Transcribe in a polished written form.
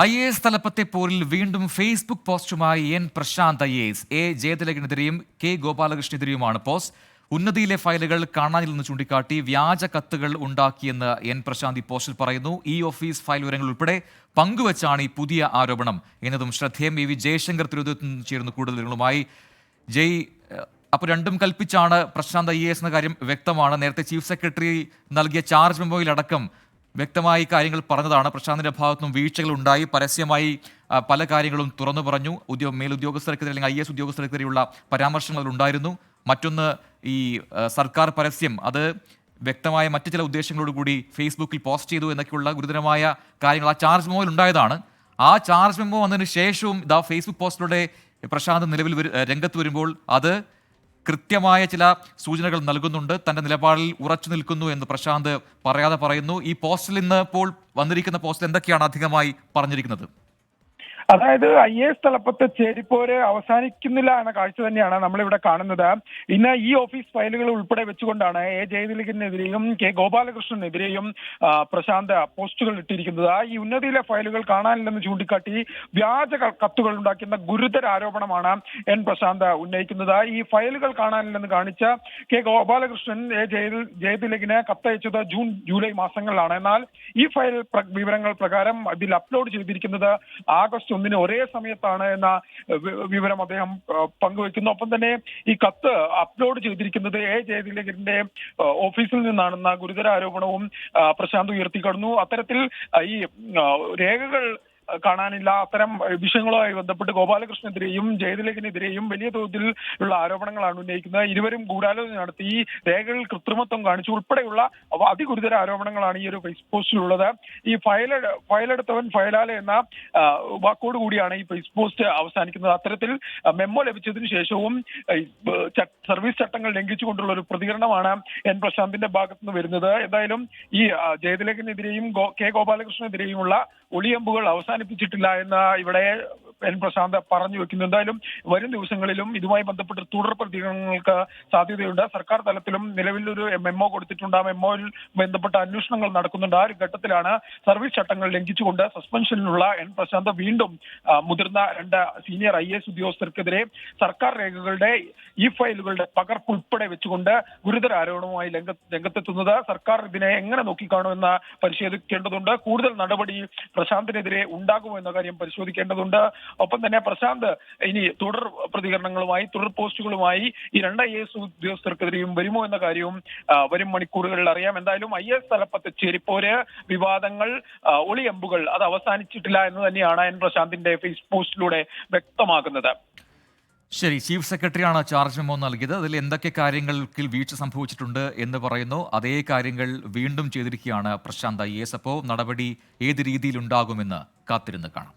IAS തലപ്പത്തെ പോരിൽ വീണ്ടും ഫേസ്ബുക്ക് പോസ്റ്റുമായി എൻ പ്രശാന്ത് IAS എ ജയതിലകനെതിരെയും കെ ഗോപാലകൃഷ്ണനെതിരെയുമാണ് പോസ്റ്റ്. ഉന്നതിയിലെ ഫയലുകൾ കാണാനില്ലെന്ന് ചൂണ്ടിക്കാട്ടി വ്യാജ കത്തുകൾ ഉണ്ടാക്കിയെന്ന് എൻ പ്രശാന്ത് ഈ പോസ്റ്റിൽ പറയുന്നു. ഈ ഓഫീസ് ഫയൽ വിവരങ്ങൾ ഉൾപ്പെടെ പങ്കുവച്ചാണ് ഈ പുതിയ ആരോപണം എന്നതും ശ്രദ്ധേയം. AV ജയശങ്കർ തിരുവനന്തപുരത്ത് നിന്ന് ചേരുന്നു കൂടുതൽ വിവരങ്ങളുമായി. ജയ്, അപ്പോൾ രണ്ടും കൽപ്പിച്ചാണ് പ്രശാന്ത് IAS എന്ന കാര്യം വ്യക്തമാണ്. നേരത്തെ ചീഫ് സെക്രട്ടറി നൽകിയ ചാർജ് മെമ്മോയിലടക്കം വ്യക്തമായി കാര്യങ്ങൾ പറഞ്ഞതാണ്. പ്രശാന്തിന്റെ ഭാഗത്തുനിന്നും വീഴ്ചകൾ ഉണ്ടായി, പരസ്യമായി പല കാര്യങ്ങളും തുറന്നു പറഞ്ഞു. മേലുദ്യോഗസ്ഥർക്കെതിരെ അല്ലെങ്കിൽ IAS ഉദ്യോഗസ്ഥർക്കെതിരെയുള്ള പരാമർശങ്ങൾ ഉണ്ടായിരുന്നു. മറ്റൊന്ന്, ഈ സർക്കാർ പരസ്യം അത് വ്യക്തമായ മറ്റു ചില ഉദ്ദേശങ്ങളോടുകൂടി ഫേസ്ബുക്കിൽ പോസ്റ്റ് ചെയ്തു എന്നൊക്കെയുള്ള ഗുരുതരമായ കാര്യങ്ങൾ ആ ചാർജ് മെമ്മോയിൽ ഉണ്ടായതാണ്. ആ ചാർജ് മെമ്മോ വന്നതിന് ശേഷവും ഇതാ ഫേസ്ബുക്ക് പോസ്റ്റിലൂടെ പ്രശാന്ത് നിലവിൽ രംഗത്ത് വരുമ്പോൾ അത് കൃത്യമായ ചില സൂചനകൾ നൽകുന്നുണ്ട്. തന്റെ നിലപാടിൽ ഉറച്ചു നിൽക്കുന്നു എന്ന് പ്രശാന്ത് പറയാതെ പറയുന്നു. ഈ പോസ്റ്റിൽ ഇന്ന് ഇപ്പോൾ വന്നിരിക്കുന്ന പോസ്റ്റിൽ എന്തൊക്കെയാണ് അധികമായി പറഞ്ഞിരിക്കുന്നത്? അതായത് IAS തലപ്പത്ത് ചേരിപ്പോര് അവസാനിക്കുന്നില്ല എന്ന കാഴ്ച തന്നെയാണ് നമ്മളിവിടെ കാണുന്നത്. ഇന്ന് ഈ ഓഫീസ് ഫയലുകൾ ഉൾപ്പെടെ വെച്ചുകൊണ്ടാണ് എ ജയതിലകനെതിരെയും കെ ഗോപാലകൃഷ്ണനെതിരെയും പ്രശാന്ത് പോസ്റ്റുകൾ ഇട്ടിരിക്കുന്നത്. ഈ ഉന്നതിയിലെ ഫയലുകൾ കാണാനില്ലെന്ന് ചൂണ്ടിക്കാട്ടി വ്യാജ കത്തുകൾ ഉണ്ടാക്കുന്ന ഗുരുതര ആരോപണമാണ് എൻ പ്രശാന്ത് ഉന്നയിക്കുന്നത്. ഈ ഫയലുകൾ കാണാനില്ലെന്ന് കാണിച്ച കെ ഗോപാലകൃഷ്ണൻ ജയതിലകിന് കത്തയച്ചത് ജൂൺ ജൂലൈ മാസങ്ങളിലാണ്. എന്നാൽ ഈ ഫയൽ വിവരങ്ങൾ പ്രകാരം ഇതിൽ അപ്ലോഡ് ചെയ്തിരിക്കുന്നത് ആഗസ്റ്റ് 1 ഒരേ സമയത്താണ് എന്ന വിവരം അദ്ദേഹം പങ്കുവെക്കുന്നു. ഒപ്പം തന്നെ ഈ കത്ത് അപ്ലോഡ് ചെയ്തിരിക്കുന്നത് എ ജയതിലകന്റെ ഓഫീസിൽ നിന്നാണെന്ന ഗുരുതര ആരോപണവും പ്രശാന്ത് ഉയർത്തിക്കടന്നു. അത്തരത്തിൽ ഈ രേഖകൾ കാണാനില്ല, അത്തരം വിഷയങ്ങളുമായി ബന്ധപ്പെട്ട് ഗോപാലകൃഷ്ണനെതിരെയും ജയതിലകനെതിരെയും വലിയ തോതിൽ ഉള്ള ആരോപണങ്ങളാണ് ഉന്നയിക്കുന്നത്. ഇരുവരും ഗൂഢാലോചന നടത്തി ഈ രേഖകളിൽ കൃത്രിമത്വം കാണിച്ചു ഉൾപ്പെടെയുള്ള അതിഗുരുതര ആരോപണങ്ങളാണ് ഈ ഒരു ഫേസ് പോസ്റ്റിലുള്ളത്. ഈ ഫയലെടുത്തവൻ ഫയലാലെ എന്ന വാക്കോട് കൂടിയാണ് ഈ ഫേസ് പോസ്റ്റ് അവസാനിക്കുന്നത്. അത്തരത്തിൽ മെമ്മോ ലഭിച്ചതിന് ശേഷവും സർവീസ് ചട്ടങ്ങൾ ലംഘിച്ചുകൊണ്ടുള്ള ഒരു പ്രതികരണമാണ് എൻ പ്രശാന്തിന്റെ ഭാഗത്തുനിന്ന് വരുന്നത്. എന്തായാലും ഈ ജയതിലകനെതിരെയും കെ ഗോപാലകൃഷ്ണനെതിരെയുമുള്ള ഒളിയമ്പുകൾ അവസാനിപ്പിച്ചിട്ടില്ല എന്ന് ഇവിടെ എൻ പ്രശാന്ത് പറഞ്ഞു വെക്കുന്നു. എന്തായാലും വരും ദിവസങ്ങളിലും ഇതുമായി ബന്ധപ്പെട്ട് തുടർ പ്രതികരണങ്ങൾക്ക് സാധ്യതയുണ്ട്. സർക്കാർ തലത്തിലും നിലവിലൊരു മെമ്മോ കൊടുത്തിട്ടുണ്ട്. ആ മെമ്മോയിൽ ബന്ധപ്പെട്ട അന്വേഷണങ്ങൾ നടക്കുന്നുണ്ട്. ആ ഒരു ഘട്ടത്തിലാണ് സർവീസ് ചട്ടങ്ങൾ ലംഘിച്ചുകൊണ്ട് സസ്പെൻഷനിലുള്ള എൻ പ്രശാന്ത് വീണ്ടും മുതിർന്ന 2 സീനിയർ IAS ഉദ്യോഗസ്ഥർക്കെതിരെ സർക്കാർ രേഖകളുടെ ഈ ഫയലുകളുടെ പകർപ്പ് ഉൾപ്പെടെ വെച്ചുകൊണ്ട് ഗുരുതര ആരോപണവുമായി രംഗത്തെത്തുന്നത്. സർക്കാർ ഇതിനെ എങ്ങനെ നോക്കിക്കാണുമെന്ന് പരിശോധിക്കേണ്ടതുണ്ട്. കൂടുതൽ നടപടി പ്രശാന്തിനെതിരെ ഉണ്ടാകുമോ എന്ന കാര്യം പരിശോധിക്കേണ്ടതുണ്ട്. ഒപ്പം തന്നെ പ്രശാന്ത് ഇനി തുടർ പ്രതികരണങ്ങളുമായി തുടർ പോസ്റ്റുകളുമായി ഈ 2 IAS ഉദ്യോഗസ്ഥർക്കെതിരെയും വരുമോ എന്ന കാര്യവും വരും മണിക്കൂറുകളിൽ അറിയാം. എന്തായാലും IAS തലപ്പത്ത് ചേരിപ്പോര്, വിവാദങ്ങൾ, ഒളിയമ്പുകൾ അത് അവസാനിച്ചിട്ടില്ല എന്ന് തന്നെയാണ് എൻ പ്രശാന്തിന്റെ ഫേസ് പോസ്റ്റിലൂടെ വ്യക്തമാകുന്നത്. ശരി, ചീഫ് സെക്രട്ടറിയാണ് ചാർജ് മെമ്മോ നൽകിയത്. അതിൽ എന്തൊക്കെ കാര്യങ്ങൾക്ക് വീഴ്ച സംഭവിച്ചിട്ടുണ്ട് എന്ന് പറയുന്നു. അതേ കാര്യങ്ങൾ വീണ്ടും ചെയ്തിരിക്കുകയാണ് പ്രശാന്ത് IAS. അപ്പോൾ നടപടി ഏത് രീതിയിലുണ്ടാകുമെന്ന് കാത്തിരുന്ന് കാണാം.